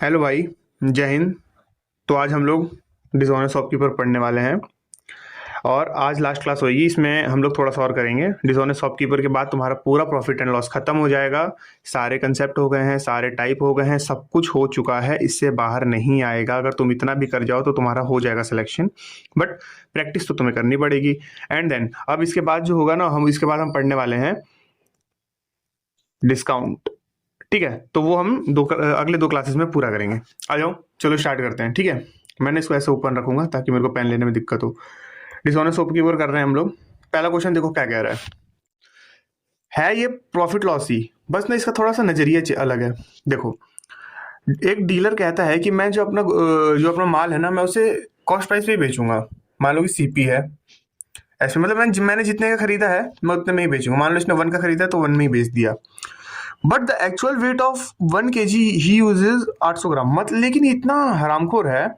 Hello भाई। जय हिंद। तो आज हम लोग डिसऑनेस्ट शॉपकीपर पढ़ने वाले हैं और आज लास्ट क्लास होगी। इसमें हम लोग थोड़ा सा और करेंगे। डिसऑनेस्ट शॉपकीपर के बाद तुम्हारा पूरा प्रॉफिट एंड लॉस खत्म हो जाएगा। सारे कंसेप्ट हो गए हैं, सारे टाइप हो गए हैं, सब कुछ हो चुका है। इससे बाहर नहीं आएगा। अगर तुम इतना भी कर जाओ तो तुम्हारा हो जाएगा सिलेक्शन, बट प्रैक्टिस तो तुम्हें करनी पड़ेगी। एंड देन अब इसके बाद जो होगा ना, हम इसके बाद हम पढ़ने वाले हैं डिस्काउंट। ठीक है, तो वो हम अगले दो क्लासेस में पूरा करेंगे। आ जाओ, चलो स्टार्ट करते हैं। ठीक है, मैंने इसको ऐसे ओपन रखूंगा ताकि मेरे को पेन लेने में दिक्कत हो। डिसऑनेस्ट शॉप की ओर कर रहे हैं हम लोग। पहला क्वेश्चन देखो क्या कह रहा है ये प्रॉफिट लॉस ही, बस ना इसका थोड़ा सा नजरिया अलग है। देखो, एक डीलर कहता है कि मैं जो अपना माल है ना, मैं उसे कॉस्ट प्राइस पे ही बेचूंगा। मान लो कि सीपी है, ऐसे मतलब मैंने जितने का खरीदा है मैं उतने में ही बेचूंगा। मान लो इसने 1 का खरीदा तो 1 में ही बेच दिया। But the actual weight of 1 kg ही यूजेज 800 ग्राम। मतलब लेकिन इतना हरामखोर है,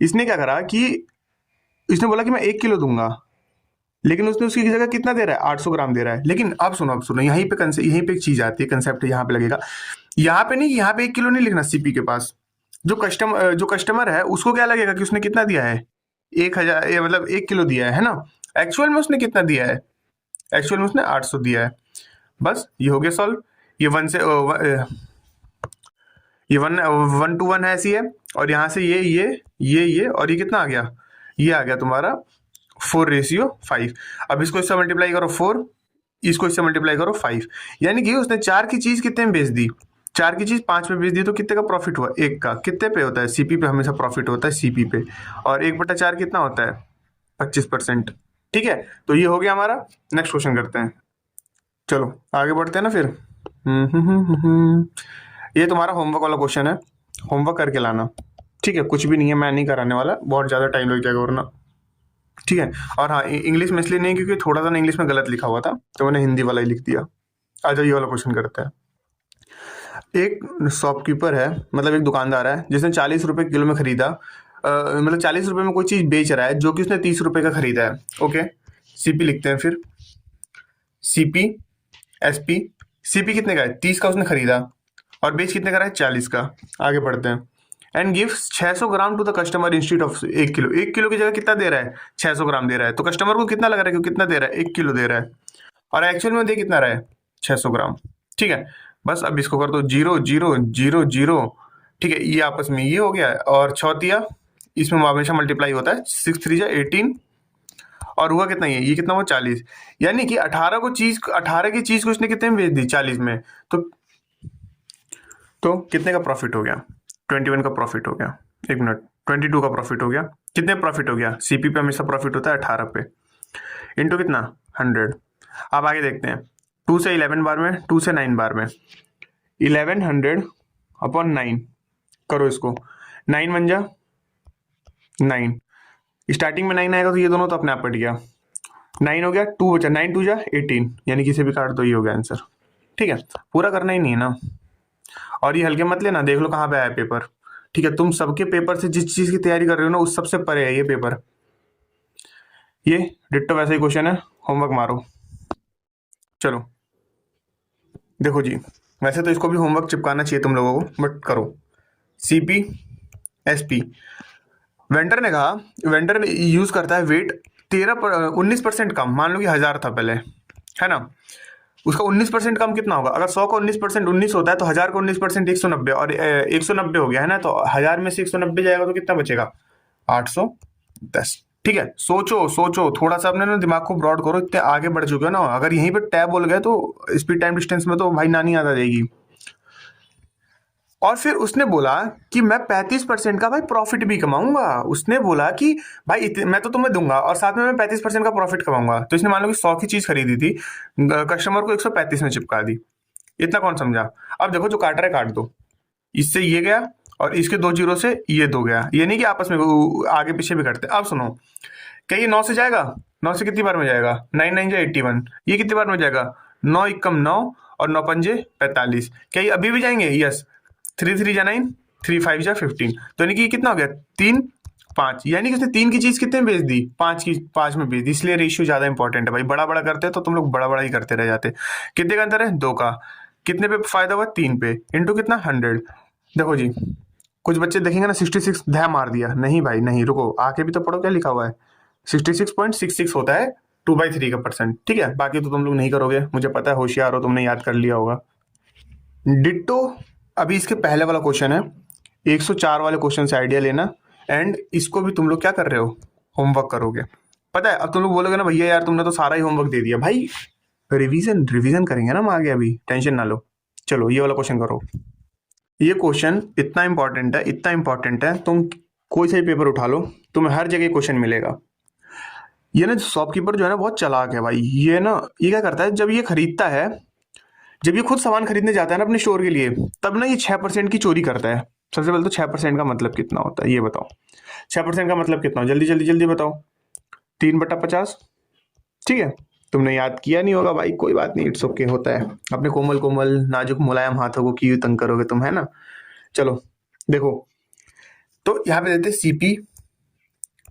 इसने क्या करा कि इसने बोला कि मैं 1 किलो दूंगा, लेकिन उसने उसकी जगह कितना दे रहा है, 800 ग्राम दे रहा है। लेकिन अब सुनो यहीं पे एक चीज आती है, कंसेप्ट यहाँ पे लगेगा। यहाँ पे नहीं, यहाँ पे 1 किलो नहीं लिखना सीपी के पास। जो कस्टमर है उसको क्या लगेगा कि उसने कितना दिया है, 1,000, मतलब 1 किलो दिया है ना। एक्चुअल में उसने कितना दिया है, एक्चुअल में उसने 800 दिया है। बस ये हो गया सॉल्व। ये वन से ये 1:1 है, ऐसी है। और यहाँ से ये और ये कितना आ गया, ये आ गया तुम्हारा 4:5। अब इसको इससे मल्टीप्लाई करो 4, इसको इससे मल्टीप्लाई करो 5। यानी कि उसने 4 की चीज कितने में बेच दी, 4 की चीज 5 में बेच दी। तो कितने का प्रॉफिट हुआ, 1 का। कितने पे होता है, सीपी पे हमेशा प्रॉफिट होता है, सीपी पे। और 1/4 कितना होता है, 25%। ठीक है, तो ये हो गया हमारा। नेक्स्ट क्वेश्चन करते हैं। चलो आगे बढ़ते हैं ना फिर। ये तुम्हारा होमवर्क वाला क्वेश्चन है, होमवर्क करके लाना। ठीक है, कुछ भी नहीं है, मैं नहीं कराने वाला, बहुत ज़्यादा टाइम लग जाएगा वरना। ठीक है। और हाँ, इंग्लिश में इसलिए नहीं क्योंकि थोड़ा सा ना इंग्लिश में गलत लिखा हुआ था, तो मैंने हिंदी वाला ही लिख दिया। आ जाओ, ये वाला क्वेश्चन करते हैं। एक शॉपकीपर है, मतलब एक दुकानदार है, जिसने 40 रुपये किलो में खरीदा, मतलब 40 रुपये में कोई चीज़ बेच रहा है जो कि उसने 30 रुपये का खरीदा है। ओके, सीपी लिखते हैं फिर। CP, SP. सीपी कितने का है, 30 का उसने खरीदा, और बेच कितने का रहा है, 40 का। आगे बढ़ते हैं। And gives 600 gram to the customer instead of 1 kilo. 1 kilo की जगह कितना दे रहा है, 600 ग्राम दे रहा है। तो कस्टमर को कितना लग रहा है कि कितना दे रहा है, 1 किलो दे रहा है, और एक्चुअल में दे कितना रहा है, 600 ग्राम। ठीक है, बस अब इसको कर दो 0 0 0 0। ठीक है, ये आपस में ये हो गया, और चौथिया इसमें हमेशा मल्टीप्लाई होता है, 6 3 18। और हुआ कितना, ये कितना हुआ, 40। यानी कि 18 की चीज को इसने कितने में बेच दी, 40 में। तो तो कितने का प्रॉफिट हो गया, 21 का प्रॉफिट हो गया। एक मिनट, 22 का प्रॉफिट हो गया। कितने प्रॉफिट हो गया, सीपी पे हमेशा प्रॉफिट होता है 18 पे, इंटू कितना, 100। अब आगे देखते हैं। 2 से 11 बार में, 2 से 9 बार में, 1100/9 करो इसको। 9 बन जा 9, स्टार्टिंग में 9 आएगा तो ये दोनों तो अपने आप कट गया। 9 हो गया, 2 बचा, 9 2 जा 18, यानी किसी भी काट दो, ये हो गया आंसर। ठीक है, पूरा करना ही नहीं है ना। और ये हल्के मत लेना, देख लो कहाँ पे आया पेपर। ठीक है, तुम सबके पेपर से जिस चीज की तैयारी कर रहे हो ना, उस सबसे परे है ये पेपर। ये डिट्टो वैसा ही क्वेश्चन है, होमवर्क मारो। चलो देखो जी, वैसे तो इसको भी होमवर्क चिपकाना चाहिए तुम लोगों को, बट करो। CP, SP. वेंडर ने यूज करता है वेट 19% कम। मान लो कि 1000 था पहले, है ना। उसका 19% कम कितना होगा, अगर 100 का 19% 19 होता है, तो 1000 का 19% 190, और 190 हो गया है ना। तो 1000 में से 190 जाएगा तो कितना बचेगा, 810। ठीक है, सोचो सोचो थोड़ा सा, अपने ना दिमाग को ब्रॉड करो, इतने आगे बढ़ चुके हो ना। अगर यहीं पे टैब बोल गए तो स्पीड टाइम डिस्टेंस में तो भाई नानी याद आ जाएगी। और फिर उसने बोला कि मैं 35% का भाई प्रॉफिट भी कमाऊंगा। उसने बोला कि भाई मैं तो तुम्हें दूंगा और साथ में मैं 35% का प्रॉफिट कमाऊंगा। तो इसने मान लो कि 100 की चीज खरीदी थी, कस्टमर को 135 में चिपका दी। इतना कौन समझा। अब देखो, जो काट रहा है काट दो, इससे ये गया और इसके 2 जीरो से ये 2 गया। ये नहीं कि आपस में आगे पीछे भी करते। अब सुनो, क्या ये 9 से जाएगा, 9 से कितनी बार में जाएगा, 9 9 जा 81। ये कितनी बार में जाएगा, 9 एकम 9 और 9 पंजे 45। क्या ये अभी भी जाएंगे, यस। 3 3 जा 9, 3 5 जा 15। तो यानी कि कितना हो गया, 3 5। यानी कि उसने 3 की चीज कितने में बेच दी, 5 में बेच दी। इसलिए रेशियो ज्यादा इंपॉर्टेंट है भाई। बड़ा बड़ा करते तो तुम लोग बड़ा बड़ा ही करते रह जाते। कितने का अंतर है, 2 का। कितने पे फायदा हुआ, 3 पे, इंटू कितना, 100। देखो जी, कुछ बच्चे देखेंगे ना 66 ध्या मार दिया, नहीं भाई नहीं, रुको आके भी तो पढ़ो क्या लिखा हुआ है। 66.66 होता है 2/3 का परसेंट, ठीक है। बाकी तो तुम लोग नहीं करोगे, मुझे पता है, होशियार हो, तुमने याद कर लिया होगा। डिट्टो अभी इसके पहले वाला क्वेश्चन है, 104 वाले क्वेश्चन से आइडिया लेना, एंड इसको भी तुम लोग क्या कर रहे हो, होमवर्क करोगे। पता है अब तुम लोग बोलोगे ना भैया यार तुमने तो सारा ही होमवर्क दे दिया, भाई रिवीजन रिवीजन करेंगे ना हम आगे, अभी टेंशन ना लो। चलो ये वाला क्वेश्चन करो। ये क्वेश्चन इतना इंपॉर्टेंट है, इतना इंपॉर्टेंट है, तुम कोई सा भी पेपर उठा लो तुम्हें हर जगह क्वेश्चन मिलेगा। ये ना शॉपकीपर जो है ना बहुत चालाक है भाई, ये ना ये क्या करता है, जब ये खरीदता है, जब ये खुद सामान खरीदने जाता है ना अपने स्टोर के लिए, तब ना ये 6% की चोरी करता है। सबसे पहले तो 6% का मतलब कितना होता है ये बताओ, 6% का मतलब कितना, जल्दी जल्दी जल्दी बताओ। 3/50, ठीक है। तुमने याद किया नहीं होगा भाई, कोई बात नहीं, इट्स ओके, होता है। अपने कोमल कोमल नाजुक मुलायम हाथों को क्यों तंग करोगे तुम, है ना। चलो देखो, तो यहाँ पे देते सीपी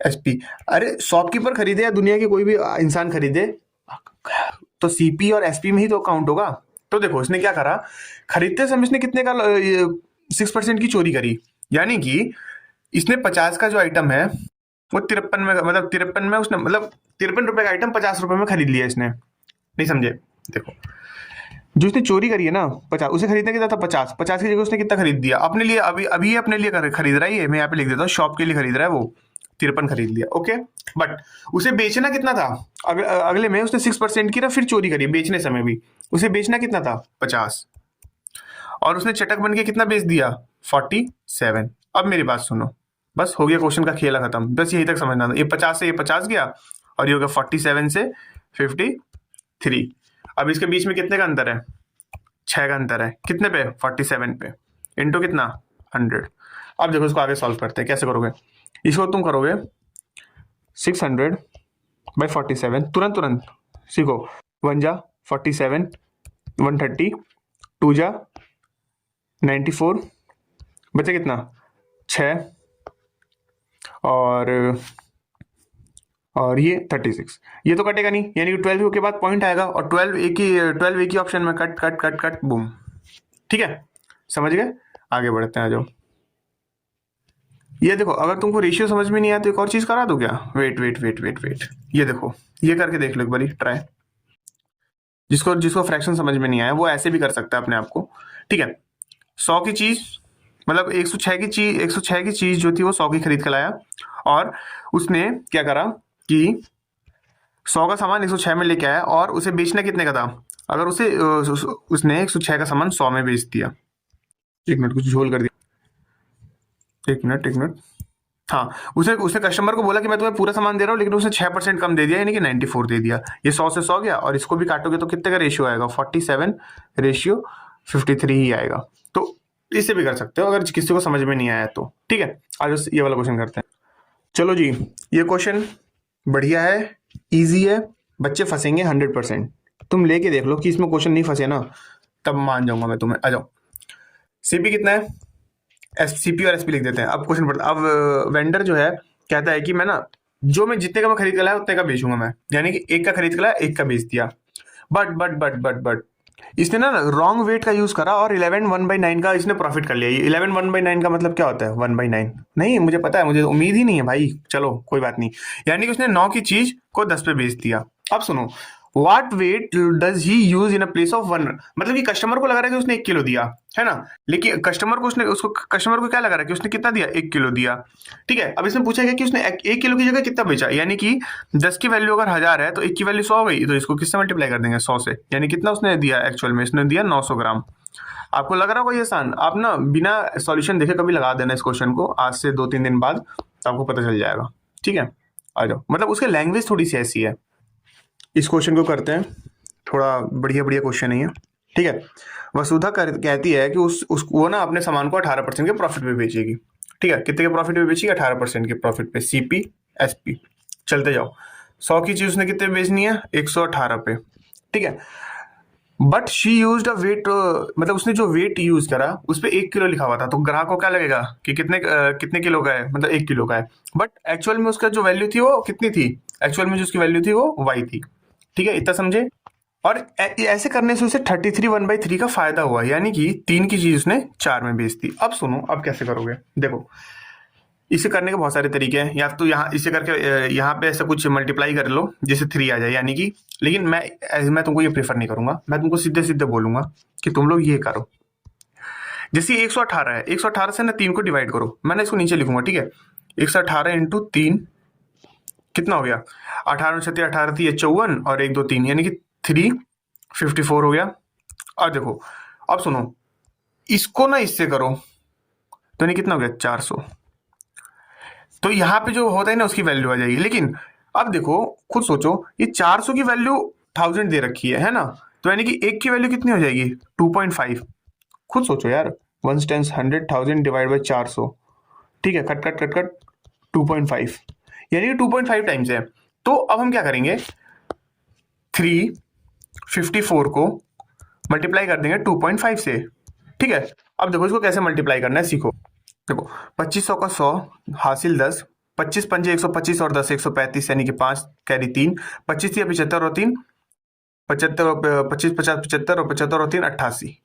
एसपी। अरे शॉपकीपर खरीदे या दुनिया के कोई भी इंसान खरीदे, तो सीपी और एसपी में ही तो काउंट होगा। तो देखो इसने क्या करा, खरीदते समय इसने कितने का 6% की चोरी करी, यानी कि इसने 50 का जो आइटम है वो 53 में, मतलब 53 में उसने, मतलब 53 रुपए का आइटम 50 रुपए में खरीद लिया इसने, नहीं समझे। देखो जो इसने चोरी करी है ना 50, उसे खरीदने कितना था 50, 50 की जगह उसने कितना खरीद दिया अपने लिए, अभी अभी ये अपने लिए खरीद रहा है, मैं यहाँ पे लिख देता हूँ, शॉप के लिए खरीद रहा है वो, 53 खरीद लिया, ओके। बट उसे बेचना कितना था, अगले में उसने 6% की ना फिर चोरी करी, बेचने समय भी उसे बेचना कितना था 50, और उसने चटक बन के कितना बेच दिया 47। अब मेरी बात सुनो, बस हो गया क्वेश्चन का खेला खत्म, बस यही तक समझना था। ये 50 से ये 50 गया, और ये हो गया 47 से 53। अब इसके बीच में कितने का अंतर है, 6 का अंतर है, कितने पे 47 पे, इंटू कितना 100। अब देखो इसको आगे सॉल्व करते हैं, कैसे करोगे, इसको तुम करोगे 600/47, तुरंत तुरंत सीखो, 1 जा 47, 130, 2 जा 94, बचे कितना 6, और ये 36, ये तो कटेगा नहीं, यानी कि 12 के बाद पॉइंट आएगा, और 12 एक ही ऑप्शन में cut cut cut cut boom, ठीक है, समझ गए। आगे बढ़ते हैं, आ जाओ। ये देखो अगर तुमको रेशियो समझ में नहीं आया तो एक और चीज करा दो क्या, weight weight weight weight weight, ये देखो ये करके देख लो एक बारी ट्राई। जिसको जिसको फ्रैक्शन समझ में नहीं आया वो ऐसे भी कर सकता है अपने आप को, ठीक है। 100 की चीज, मतलब 106 की चीज, 106 की चीज जो थी वो 100 की खरीद के लाया, और उसने क्या करा कि 100 का सामान 106 में लेके आया, और उसे बेचना कितने का था, अगर उसने 106 का सामान 100 में बेच दिया, एक मिनट कुछ झोल कर दिया, एक मिनट, हाँ, उसने उसने कस्टमर को बोला कि मैं तुम्हें पूरा सामान दे रहा हूँ, लेकिन उसने 6% कम दे दिया, यानी कि 94 दे दिया। ये 100 से 100 गया, और इसको भी काटोगे तो कितने का रेशियो आएगा, 47/53 ही आएगा। तो इसे भी कर सकते हो अगर किसी को समझ में नहीं आया तो, ठीक है। आज ये वाला क्वेश्चन करते हैं। चलो जी, ये क्वेश्चन बढ़िया है, ईजी है, बच्चे फंसेंगे 100%। तुम लेके देख लो कि इसमें क्वेश्चन नहीं फंसे ना, तब मान जाऊंगा मैं तुम्हें। आ जाओ, सीपी कितना है, सीपी और एसपी लिख देते हैं। अब क्वेश्चन पढ़ते, अब वेंडर जो है कहता है कि मैं ना जो मैं जितने का मैं खरीद के लाया उतने का बेचूंगा मैं, यानी कि एक का खरीद के लाया एक का बेच दिया। बट इसने ना रॉन्ग वेट का यूज करा, और 11 1/9 का इसने प्रॉफिट कर लिया। 11 1/9 का मतलब क्या होता है, 1/9 नहीं, मुझे पता है, मुझे उम्मीद ही नहीं है भाई, चलो कोई बात नहीं। यानी कि उसने 9 की चीज को 10 पे बेच दिया। अब सुनो, what weight does he use in a place of 1, मतलब कि कस्टमर को लगा रहा है कि उसने 1 किलो दिया, है ना, लेकिन कस्टमर को क्या लगा रहा है कि उसने कितना दिया, 1 किलो दिया, ठीक है। अब इसमें पूछा गया कि उसने 1 किलो की जगह कितना बेचा, यानी कि 10 की वैल्यू अगर 1000 है तो 1 की वैल्यू 100 हो गई, तो इसको किससे मल्टीप्लाई कर देंगे, 100 से, यानी कितना उसने दिया, एक्चुअल में इसने दिया 900 ग्राम। आपको लग रहा होगा ये आसान, आप ना बिना सॉल्यूशन देखे कभी लगा देना इस क्वेश्चन को, आज से 2-3 दिन बाद तो आपको पता चल जाएगा, ठीक है। आ जाओ, मतलब उसके लैंग्वेज थोड़ी सी ऐसी है। इस क्वेश्चन को करते हैं, थोड़ा बढ़िया बढ़िया क्वेश्चन है, ठीक है। वसुधा कहती है कि वो ना अपने सामान को 18% के प्रॉफिट पे बेचेगी, ठीक है। कितने के प्रॉफिट पे बेचेगी, 18% के प्रॉफिट पे, सीपी एसपी। चलते जाओ, 100 की चीज उसने कितने बेचनी है, 118 पे, ठीक है। But she used a weight, मतलब उसने जो वेट यूज करा उस पर 1 किलो लिखा हुआ था, तो ग्राहक को क्या लगेगा कि कितने किलो का है, मतलब 1 किलो का है। बट एक्चुअल में उसका जो वैल्यू थी वो कितनी थी, एक्चुअल में जो उसकी वैल्यू थी वो वाई थी, ठीक है। इतना समझे, और ऐसे करने से उसे 33 1/3 का फायदा हुआ, यानी कि 3 की चीज उसने 4 में बेच दी। अब सुनो, अब कैसे करोगे, देखो इसे करने के बहुत सारे तरीके हैं। या तो यहाँ इसे करके यहाँ पे ऐसा कुछ मल्टीप्लाई कर लो जिससे 3 आ जाए, यानी कि, लेकिन मैं तुमको ये प्रेफर नहीं करूंगा, मैं तुमको सीधे सीधे बोलूंगा कि तुम लोग ये करो। जैसे 118 है, 118 से ना 3 को डिवाइड करो, मैंने इसको नीचे लिखूंगा, ठीक है। 118 इंटू 3 कितना हो गया, 18 छत्तीस 18 थी 54 और 1 2 3, यानी कि 354 हो गया। अब देखो, अब सुनो, इसको ना इससे करो तो नहीं कितना हो गया 400। तो यहाँ पे जो होता है ना उसकी वैल्यू आ जाएगी। लेकिन अब देखो, खुद सोचो, ये 400 की वैल्यू 1000 दे रखी है ना, तो यानी कि एक की वैल्यू कितनी हो जाएगी 2.5। खुद सोचो यार, 1 टेंस 100 1000 डिवाइड बाई 400, ठीक है, कट कट कट कट 2.5, यानी कि 2.5 टाइम्स है। तो अब हम क्या करेंगे, 354 को मल्टीप्लाई कर देंगे 2.5 से, ठीक है। अब देखो इसको कैसे मल्टीप्लाई करना है सीखो। देखो 2500 का 100 हासिल 10, 25 पंजे 125 और 10 135, यानी कि 5 कैरी 3, 25 थी 75 और 3 75, 25 50 75 और 75 और 3 88।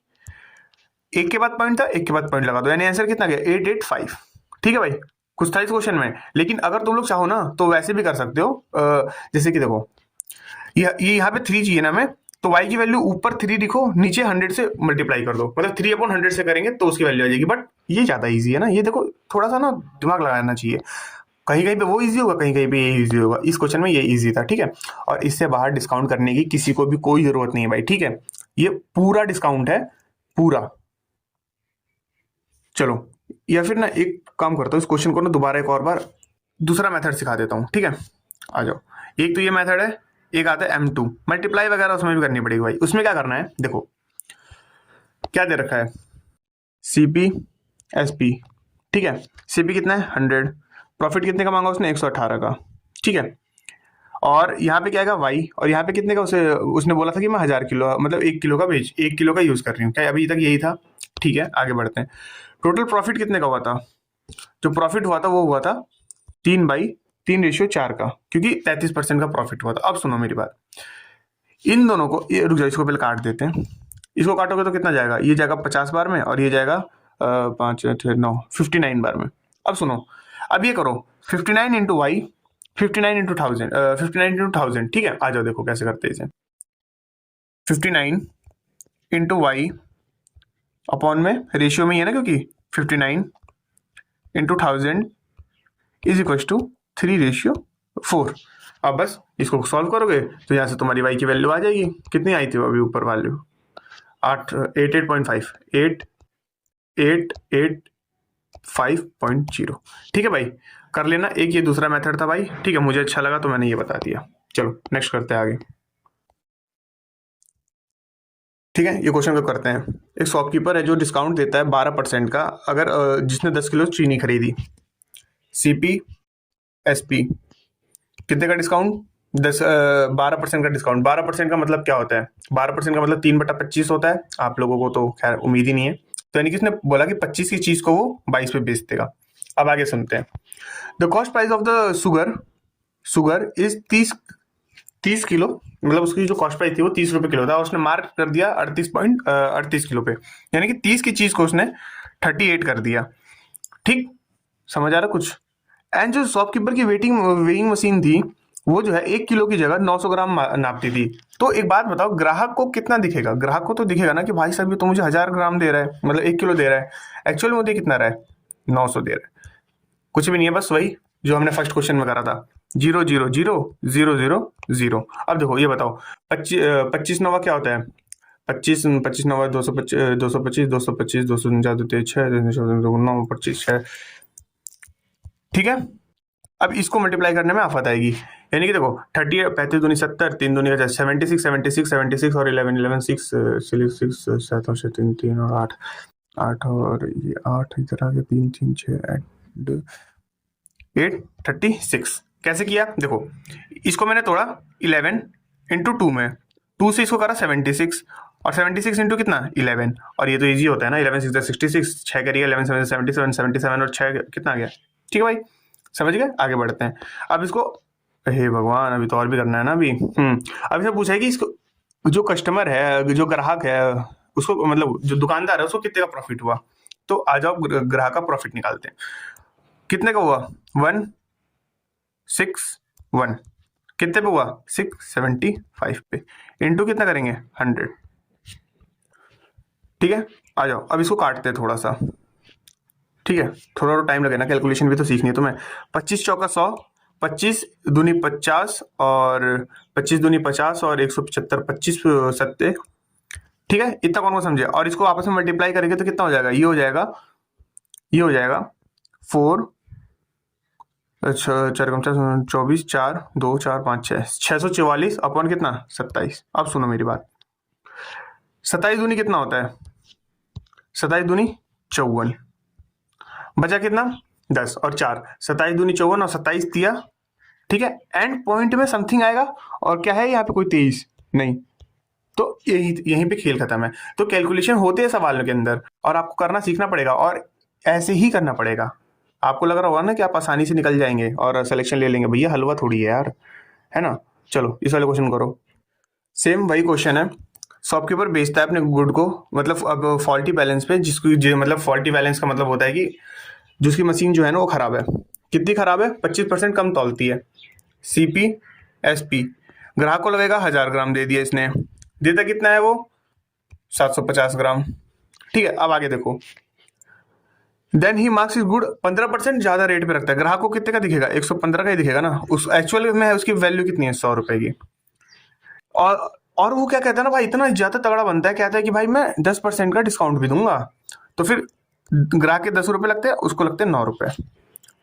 एक के बाद पॉइंट था, एक के बाद पॉइंट लगा दो, यानी आंसर कितना गया 885। ठीक है भाई, कुछ था इस क्वेश्चन में। लेकिन अगर तुम लोग चाहो ना तो वैसे भी कर सकते हो, जैसे कि देखो ये यहाँ पे 3 चाहिए ना हमें, तो y की वैल्यू ऊपर 3 लिखो, नीचे 100 से मल्टीप्लाई कर दो, मतलब 3/100 से करेंगे तो उसकी वैल्यू आ जाएगी। बट ये ज्यादा इजी है ना, ये देखो थोड़ा सा ना दिमाग लगाना चाहिए, कहीं कहीं पे वो इजी होगा, कहीं कहीं पे ये इजी होगा। इस क्वेश्चन में ये इजी था, ठीक है। और इससे बाहर डिस्काउंट करने की किसी को भी कोई जरूरत नहीं है भाई, ठीक है, ये पूरा डिस्काउंट है पूरा। चलो, या फिर ना एक काम करता हूँ, इस क्वेश्चन को ना दोबारा एक और बार दूसरा मेथड सिखा देता हूँ, ठीक है। आ जाओ, एक तो ये मेथड है, एक आता है M2 मल्टीप्लाई वगैरह, उसमें भी करनी पड़ेगी भाई। उसमें क्या करना है, देखो क्या दे रखा है, CP SP, ठीक है। CP कितना है 100, प्रॉफिट कितने का मांगा उसने 118 का, ठीक है। और यहाँ पे क्या आएगा Y, और यहाँ पे कितने का उसे उसने बोला था कि मैं 1000 किलो, मतलब 1 किलो का 1 किलो का यूज कर रही हूँ, क्या अभी तक यही था, ठीक है। आगे बढ़ते हैं, टोटल प्रॉफिट कितने का हुआ था, जो प्रॉफिट हुआ था वो हुआ था 3/3 रेशियो 4 का, क्योंकि 33% का प्रॉफिट हुआ था। अब सुनो मेरी बात, इन दोनों को, ये रुक जाओ, इसको पहले काट देते हैं। इसको काटोगे तो कितना जाएगा, ये जाएगा 50 बार में और ये जाएगा 5 6 9 59 बार में। अब सुनो, अब ये करो 59 इंटू वाई, 59 इंटू 1000, 59 इंटू 1000, ठीक है। आ जाओ देखो कैसे करते हैं इसे, 59 इंटू वाई अपॉन में रेशियो में ही है ना, क्योंकि 59 इंटू 1000 इज इक्वल टू 3/4। अब बस इसको सॉल्व करोगे तो यहाँ से तुम्हारी वाई की वैल्यू आ जाएगी। कितनी आई थी अभी ऊपर वैल्यू, 88.5, 8885.0, ठीक है भाई, कर लेना। एक ये दूसरा मेथड था भाई, ठीक है, मुझे अच्छा लगा तो मैंने ये बता दिया। चलो नेक्स्ट करते हैं आगे, ठीक है। ये क्वेश्चन को करते हैं। एक शॉपकीपर है जो डिस्काउंट देता है 12% का, अगर जिसने 10 किलो चीनी खरीदी। CP SP कितने का डिस्काउंट, 12% का डिस्काउंट। 12% का मतलब क्या होता है, 12% का मतलब 3/25 होता है। आप लोगों को तो खैर उम्मीद ही नहीं है, तो यानी कि उसने बोला कि 25 की चीज को वो 22 पे बेच देगा। अब आगे सुनते हैं, the cost price of the sugar is 30 kilo, मतलब उसकी जो कॉस्ट प्राइस थी वो 30 रुपए किलो था, उसने मार्क कर दिया 38 किलो पे, यानी कि 30 की चीज को उसने 38 कर दिया, ठीक, समझ आ रहा कुछ। एंड जो शॉपकीपर की वेइंग मशीन थी वो जो है 1 किलो की जगह 900 ग्राम नापती थी। तो एक बात बताओ, ग्राहक को कितना दिखेगा, ग्राहक को तो दिखेगा ना कि भाई साहब ये तो मुझे 1000 ग्राम दे रहा है, मतलब 1 किलो दे रहा है, एक्चुअल में मुझे कितना रहा है 900 दे रहा है। कुछ भी नहीं है, बस वही जो हमने फर्स्ट क्वेश्चन में करा था, 0 0 0 0 0 0। अब देखो ये बताओ, 25 नवा क्या होता है, 25 नवा 225 225 225 249 6 9 25 6, ठीक है। अब इसको मल्टीप्लाई करने में आफत आएगी, यानी कि देखो 30 35 दूनी 70 3 दूनी 76 76 76 और 11 11 6 6 7 और 3 3 और 8 8 और ये 8 इधर आ गया 3 3 6 836। कैसे किया, देखो इसको मैंने तोड़ा 11 इंटू 2 में, 2 से इसको करा 76 और 76 इंटू कितना 11, और ये तो इजी होता है ना, 11 6 66, 6 करिए 11 7 77 77 और 6 कितना आ गया, ठीक है भाई, समझ गए। आगे बढ़ते हैं, अब इसको, हे भगवान अभी तो और भी करना है ना अभी। अब इसने पूछा है कि इसको जो कस्टमर है, जो ग्राहक है, उसको मतलब जो दुकानदार है उसको कितने का प्रॉफिट हुआ। तो आ जाओ ग्राहक का प्रॉफिट निकालते हैं। कितने का हुआ 161, कितने पे हुआ 675 पे, इंटू कितना करेंगे 100। ठीक है, आ जाओ अब इसको काटते हैं थोड़ा सा। ठीक है, थोड़ा तो टाइम लगेगा, कैलकुलेशन भी तो सीखनी है तुम्हें। 25 चौका 100, 25 दूनी 50 और 25 दूनी 50 और 175, 25 सत्ते। ठीक है, इतना कौन को समझे। और इसको आपस में मल्टीप्लाई करेंगे तो कितना हो जाएगा, ये हो जाएगा, ये हो जाएगा 4, अच्छा 4 कम 24, 4 2 4 5 6, 644 अपन कितना 27। अब सुनो मेरी बात, 27 दूनी कितना होता है, 27 दूनी 54, बचा कितना 10 और 4, 27 दूनी 54 और 27 दिया। ठीक है, एंड पॉइंट में समथिंग आएगा और क्या है यहाँ पे कोई 23 नहीं, तो यहीं पे खेल खत्म है। तो कैलकुलेशन होते हैं सवालों के अंदर और आपको करना सीखना पड़ेगा और ऐसे ही करना पड़ेगा। आपको लग रहा होगा ना कि आप आसानी से निकल जाएंगे और सिलेक्शन ले लेंगे, भैया हलवा थोड़ी है यार, है ना। चलो इस वाले क्वेश्चन करो। सेम वही क्वेश्चन है, शॉपकीपर बेचता है अपने गुड को, मतलब अब फॉल्टी बैलेंस पे, जिसको मतलब फॉल्टी बैलेंस का मतलब होता है कि जिसकी मशीन जो है ना वो खराब है। कितनी खराब है, 25% कम तौलती है। सीपी एसपी, ग्राहक को लगेगा 1000 ग्राम दे दिया इसने, देता कितना है वो 750 ग्राम। ठीक है, अब आगे देखो, then he marks is good, 15% ज्यादा रेट पे रखता है। ग्राहक को कितने का दिखेगा, 115 का ही दिखेगा ना, उस एक्चुअल में उसकी वैल्यू कितनी है 100 रुपए की। और वो क्या कहता है ना भाई, इतना ज्यादा तगड़ा बनता है, कहता है कि भाई मैं 10% का डिस्काउंट भी दूंगा। तो फिर ग्राहक के 10 रुपए लगते हैं, उसको लगते हैं 9 रुपए।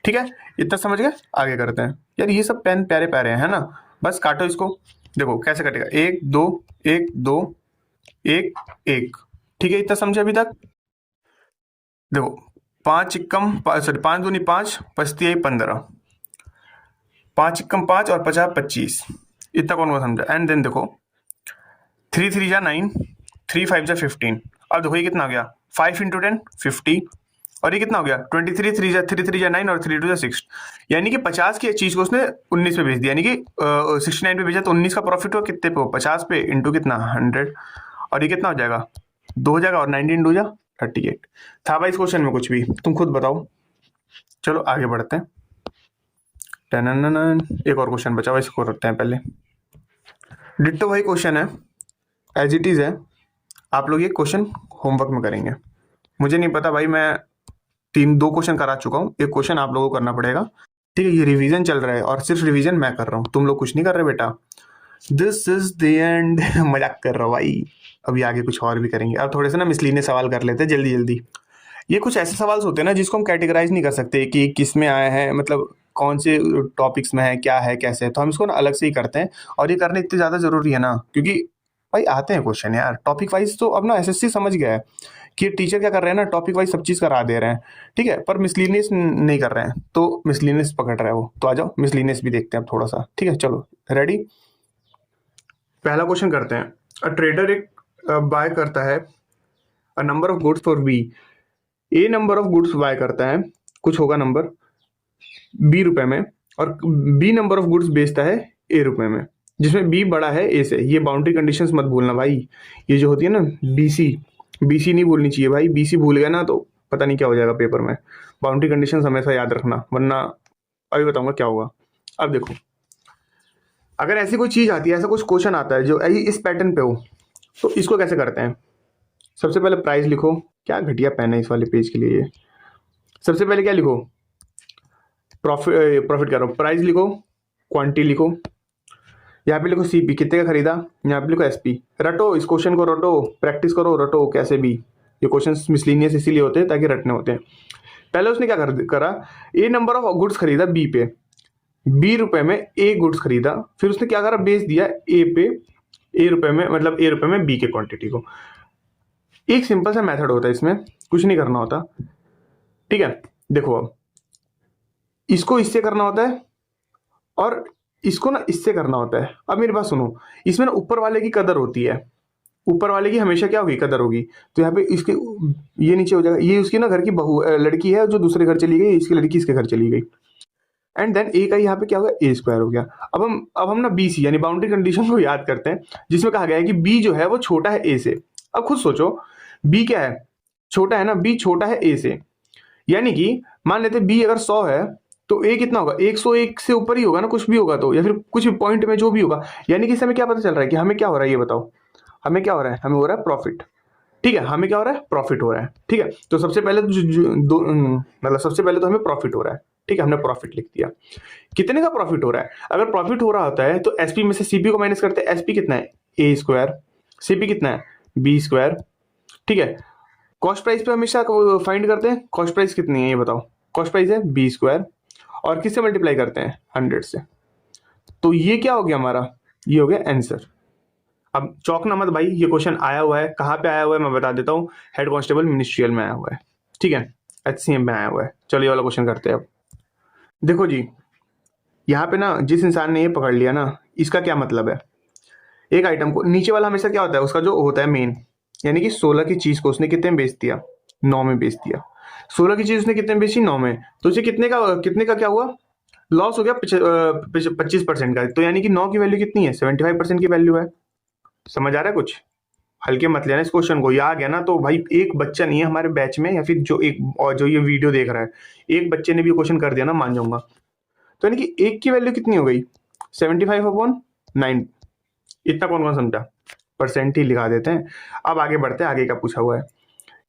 ठीक है, इतना समझ गए, आगे करते हैं। यार ये सब पेन प्यारे प्यारे हैं, है ना। बस काटो इसको, देखो कैसे कटेगा, 1 2 1 2 1 1। ठीक है, इतना समझे अभी तक। देखो 5 इक्कम सॉरी 5 दूनी 5, 5 आई 15, 5 इक्कम 5 और 50 25, इतना कौन को समझा। एंड देन देखो 3 3 जा 9, 3 5 जा 15। अब देखो ये कितना हो गया 5 इंटू 10 50, और ये कितना हो गया 23, 3 जा 9 और 3 2 जा 6। यानी कि 50 की चीज को उसने 19 पे बेच दिया, यानी कि 69 पे बेचा तो 19 का प्रॉफिट हुआ कितने पे, 50 पे इंटू कितना 100, और ये कितना हो जाएगा 2 हो जाएगा और 19 2 जा 38। था भाई इस क्वेश्चन में कुछ भी, तुम खुद बताओ। चलो आगे बढ़ते हैं। एक और क्वेश्चन बचा हुआ, इसको करते हैं पहले। डिट्टो वही क्वेश्चन है, एज इट इज है। आप लोग ये क्वेश्चन होमवर्क में करेंगे। मुझे नहीं पता भाई, मैं 2 क्वेश्चन करा चुका हूँ, एक क्वेश्चन आप लोगों को करना पड़ेगा। ठीक है, ये रिवीजन चल रहा है और सिर्फ रिवीजन मैं कर रहा हूँ, तुम लोग कुछ नहीं कर रहे बेटा। This is the end. मजाक कर रहा हूँ भाई, अभी आगे कुछ और भी करेंगे। अब थोड़े से ना मिसलीनियस सवाल कर लेते हैं जल्दी जल्दी। ये कुछ ऐसे सवाल होते हैं ना जिसको हम कैटेगराइज नहीं कर सकते कि किस में आया है, मतलब कौन से टॉपिक्स में है, क्या है कैसे है, तो हम इसको ना अलग से ही करते हैं। और ये करने इतने ज़्यादा ज़रूरी है ना, क्योंकि भाई आते हैं क्वेश्चन यार टॉपिक वाइज। तो अब ना एसएससी समझ गया है कि टीचर क्या कर रहे हैं ना, टॉपिक वाइज सब चीज़ करा दे रहे हैं। ठीक है, पर मिसलीनियस नहीं कर रहे हैं, तो मिसलीनियस पकड़ रहा है वो। तो आ जाओ मिसलीनियस भी देखते हैं अब थोड़ा सा। ठीक है, चलो रेडी। पहला क्वेश्चन करते हैं। अ ट्रेडर एक बाय करता है a number of goods for B. A number of goods buy करता है, कुछ होगा नंबर बी रुपए में, और बी नंबर ऑफ गुड्स बेचता है ए रुपए में, जिसमें बी बड़ा है ए से। ये बाउंड्री कंडीशंस मत भूलना भाई, ये जो होती है ना बीसी, बीसी नहीं भूलनी चाहिए भाई। बीसी भूल गया ना तो पता नहीं क्या हो जाएगा पेपर में। बाउंड्री कंडीशंस हमेशा याद रखना, वरना अभी बताऊंगा क्या होगा। अब देखो, अगर ऐसी कोई चीज आती है, ऐसा कुछ क्वेश्चन आता है जो इस पैटर्न पे हो, तो इसको कैसे करते हैं। सबसे पहले प्राइस लिखो, क्या घटिया पेन है इस वाले पेज के लिए ये। सबसे पहले क्या लिखो, प्रॉफिट करो, प्राइस लिखो, क्वांटिटी लिखो, यहाँ पे लिखो सीपी कितने का खरीदा, यहाँ पे लिखो एसपी। रटो इस क्वेश्चन को, रटो प्रैक्टिस करो, रटो कैसे भी। ये क्वेश्चन मिसलीनियस इसीलिए होते हैं ताकि रटने होते हैं। पहले उसने क्या करा, ए नंबर ऑफ गुड्स खरीदा बी पे, बी रुपए में ए गुड्स खरीदा, फिर उसने क्या करा बेच दिया ए पे, ए रुपए में, मतलब ए रुपए में बी के क्वांटिटी को। एक सिंपल सा मेथड होता है, इसमें कुछ नहीं करना होता। ठीक है, देखो अब इसको इससे करना होता है और इसको ना इससे करना होता है। अब मेरी बात सुनो, इसमें ना ऊपर वाले की कदर होती है, ऊपर वाले की हमेशा क्या होगी, कदर होगी। तो यहाँ पे इसके ये नीचे हो जाएगा, ये उसकी ना घर की बहू लड़की है जो दूसरे घर चली गई, इसकी लड़की इसके घर चली गई। एंड देन ए का यहाँ पे क्या हो गया, ए स्क्वायर हो गया। अब हम ना बी सी यानी बाउंड्री कंडीशन को याद करते हैं, जिसमें कहा गया है कि बी जो है वो छोटा है ए से। अब खुद सोचो, बी क्या है, छोटा है ना, बी छोटा है ए से, यानी कि मान लेते बी अगर 100 है तो ए कितना होगा, 101 से ऊपर ही होगा ना, कुछ भी होगा तो, या फिर कुछ भी पॉइंट में जो भी होगा। यानी कि इससे हमें क्या पता चल रहा है कि हमें क्या हो रहा है, ये बताओ हमें क्या हो रहा है, हमें हो रहा है प्रॉफिट। ठीक है, हमें क्या हो रहा है, प्रॉफिट हो रहा है। ठीक है, तो सबसे पहले तो मतलब सबसे पहले तो हमें प्रॉफिट हो रहा है। ठीक है, हमने प्रॉफिट लिख दिया। कितने का प्रॉफिट हो रहा है, अगर प्रॉफिट हो रहा होता है तो एसपी में से सीपी को माइनस करते हैं। एसपी कितना है, ए स्क्वायर, सीपी कितना है, बी स्क्वायर। ठीक है, कॉस्ट प्राइस पे हमेशा फाइंड करते हैं, कॉस्ट प्राइस कितनी है ये बताओ, कॉस्ट प्राइस है बी स्क्वायर, और किससे मल्टीप्लाई करते हैं, 100 से। तो ये क्या हो गया हमारा, ये हो गया आंसर। अब चौंकना मत भाई, ये क्वेश्चन आया हुआ है, कहाँ पे आया हुआ है मैं बता देता हूँ, हेड कांस्टेबल मिनिस्ट्रियल में आया हुआ है। ठीक है, HCM में आया हुआ है। चलो ये वाला क्वेश्चन करते हैं अब। देखो जी, यहाँ पे ना जिस इंसान ने ये पकड़ लिया ना, इसका क्या मतलब है, एक आइटम को नीचे वाला हमेशा क्या होता है, उसका जो होता है मेन, यानी कि 16 की चीज को उसने कितने में बेच दिया, 9 में बेच दिया। 16 की चीज उसने कितने में बेची, 9 में, तो उसे कितने का क्या हुआ, लॉस हो गया 25% का। तो यानी कि 9 की वैल्यू कितनी है, 75% की वैल्यू है। समझ आ रहा है कुछ, हल्के मत लेना इस क्वेश्चन को, ये आ गया ना तो भाई एक बच्चा नहीं है हमारे बैच में, या फिर जो एक और जो ये वीडियो देख रहा है, एक बच्चे ने भी क्वेश्चन कर दिया ना, मान जाऊंगा। तो यानी कि एक की वैल्यू कितनी हो गई, 75/9। इतना कौन कौन समझा, परसेंट ही लिखा देते हैं। अब आगे बढ़ते हैं, आगे क्या पूछा हुआ है,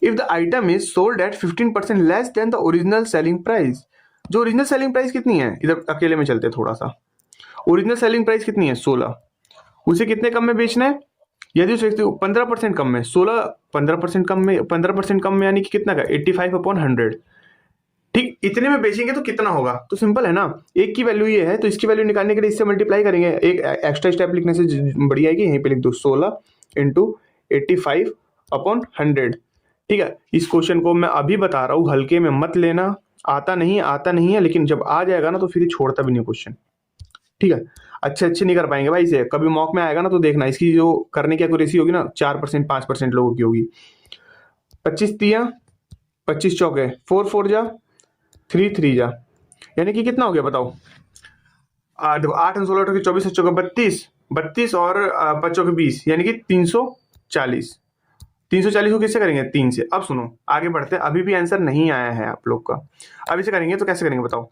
if the item is sold at 15% less than the original selling price. जो ओरिजिनल सेलिंग प्राइस कितनी है, इधर अकेले में चलते थोड़ा सा, ओरिजिनल सेलिंग प्राइस कितनी है 16, उसे कितने कम में बेचना है, यदि उस व्यक्ति को 15% कम में, 16 15% कम में, 15% कम में यानी कि कितना का 85/100। ठीक, इतने में बेचेंगे तो कितना होगा, तो सिंपल है ना, एक की वैल्यू ये है तो इसकी वैल्यू निकालने के लिए इससे मल्टीप्लाई करेंगे। एक एक्स्ट्रा स्टेप लिखने से बढ़िया है कि यहीं पे लिख दो 16 × 85/100। ठीक है, इस क्वेश्चन को मैं अभी बता रहा हूँ, हल्के में मत लेना, आता नहीं है, लेकिन जब आ जाएगा ना तो फिर छोड़ता भी नहीं क्वेश्चन। ठीक है, अच्छे नहीं कर पाएंगे भाई इसे, कभी मॉक में आएगा ना तो देखना, इसकी जो करने की एक्यूरेसी होगी ना 4% 5% लोगों की होगी। 25 तिया 25 चौके 4 4 जा 3 3 जा, यानी कि कितना हो गया बताओ, 8 8 16 24 चौके 32 और 5 चौके 20, यानी कि 340। 340 को किससे करेंगे, 3 से। अब सुनो आगे बढ़ते हैं, अभी भी आंसर नहीं आया है आप लोग का, अब इसे करेंगे तो कैसे करेंगे बताओ,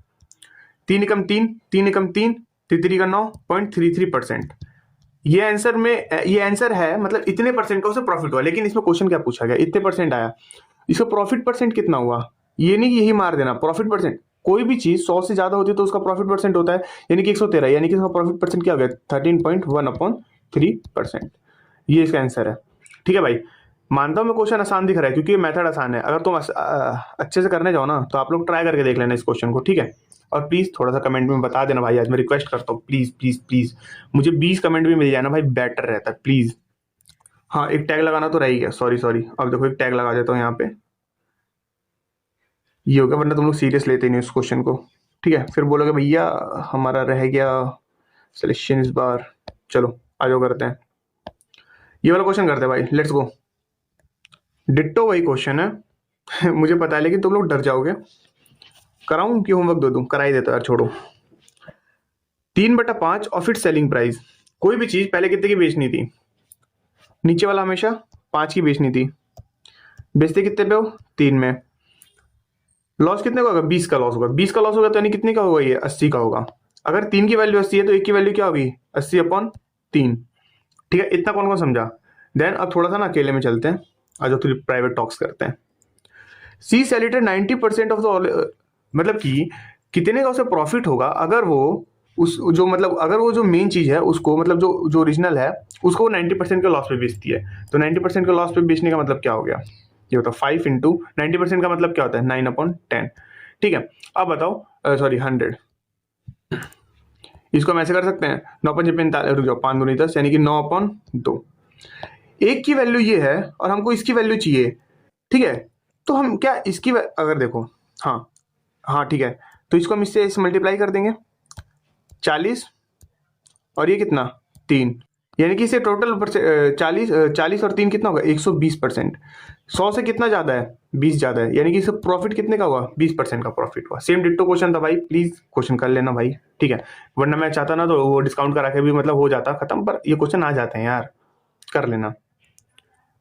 3 एकम 3 3 एकम 3 3 का 9.33%। ये आंसर है, मतलब इतने परसेंट का उसे प्रॉफिट हुआ। लेकिन इसमें क्वेश्चन क्या पूछा गया, इतने परसेंट आया, इसका प्रॉफिट परसेंट कितना हुआ, ये नहीं कि यही मार देना प्रॉफिट परसेंट। कोई भी चीज 100 से ज्यादा होती है तो उसका प्रॉफिट परसेंट होता है, यानी कि 113, यानी कि इसका प्रॉफिट परसेंट क्या हो गया 13.1/3%। ये इसका आंसर है। ठीक है भाई, मानता हूं मैं क्वेश्चन आसान दिख रहा है क्योंकि ये मेथड आसान है। अगर तुम अच्छे से करने जाओ ना तो आप लोग ट्राई करके देख लेना इस क्वेश्चन को। ठीक है, और प्लीज थोड़ा सा कमेंट में बता देना भाई, आज मैं रिक्वेस्ट करता हूँ, प्लीज प्लीज प्लीज मुझे 20 कमेंट भी मिल जाए ना भाई, बेटर रहता है प्लीज। हाँ, एक टैग लगाना तो रह ही गया, सॉरी। अब देखो एक टैग लगा देता हूँ यहाँ पे, ये हो गया, वरना तुम लोग सीरियस लेते नहीं उस क्वेश्चन को। ठीक है, फिर बोलोगे भैया हमारा रह गया सिलेक्शन इस बार। चलो आ जाओ करते हैं, ये वाला क्वेश्चन करते हैं भाई, लेट्स गो। डिट्टो वही क्वेश्चन है मुझे पता है, लेकिन तुम लोग डर जाओगे। कराऊं कि होमवर्क दे दूं, करा ही देता यार, छोड़ो। 3/5 ऑफ इट सेलिंग प्राइस, कोई भी चीज पहले कितने की बेचनी थी, नीचे वाला हमेशा 5 की बेचनी थी, बेचते कितने पे हो 3 में, लॉस कितने का होगा, 20 का लॉस होगा। 20 का लॉस होगा तो यानी कितने का होगा, ये 80 का होगा। अगर 3 की वैल्यू 80 है तो एक की वैल्यू क्या होगी, 80/3। ठीक है, इतना कौन कौन समझा। देन अब थोड़ा सा ना अकेले में चलते हैं, आज जो थोड़ी प्राइवेट टॉक्स करते हैं। सी सेलिटेड 90% ऑफ द, मतलब कि कितने का उसे प्रॉफिट होगा अगर वो उस जो मतलब अगर वो जो मेन चीज है उसको, मतलब जो ओरिजिनल है उसको वो 90% के लॉस पे बेचती है। तो 90% के लॉस पे बेचने का मतलब क्या हो गया, ये बताओ 5 × 90% का मतलब क्या होता है 9/10। ठीक है, अब बताओ सॉरी 100, इसको हम ऐसे कर सकते हैं 9×45, रुक जाओ 5 दूनी 10, यानी कि 9/2। एक की वैल्यू ये है और हमको इसकी वैल्यू चाहिए। ठीक है, तो हम क्या इसकी अगर देखो, हाँ ठीक है, तो इसको हम इससे मल्टीप्लाई कर देंगे 40, और ये कितना 3, यानी कि इसे टोटल 40 और 3 कितना होगा 120%। 100 से कितना ज्यादा है 20 ज़्यादा है, यानी कि इसका प्रॉफिट कितने का हुआ, 20% का प्रॉफिट हुआ। सेम डिट्टो क्वेश्चन था भाई, प्लीज़ क्वेश्चन कर लेना भाई, ठीक है। वरना मैं चाहता ना तो वो डिस्काउंट करा के भी मतलब हो जाता खत्म, पर ये क्वेश्चन आ जाते हैं यार, कर लेना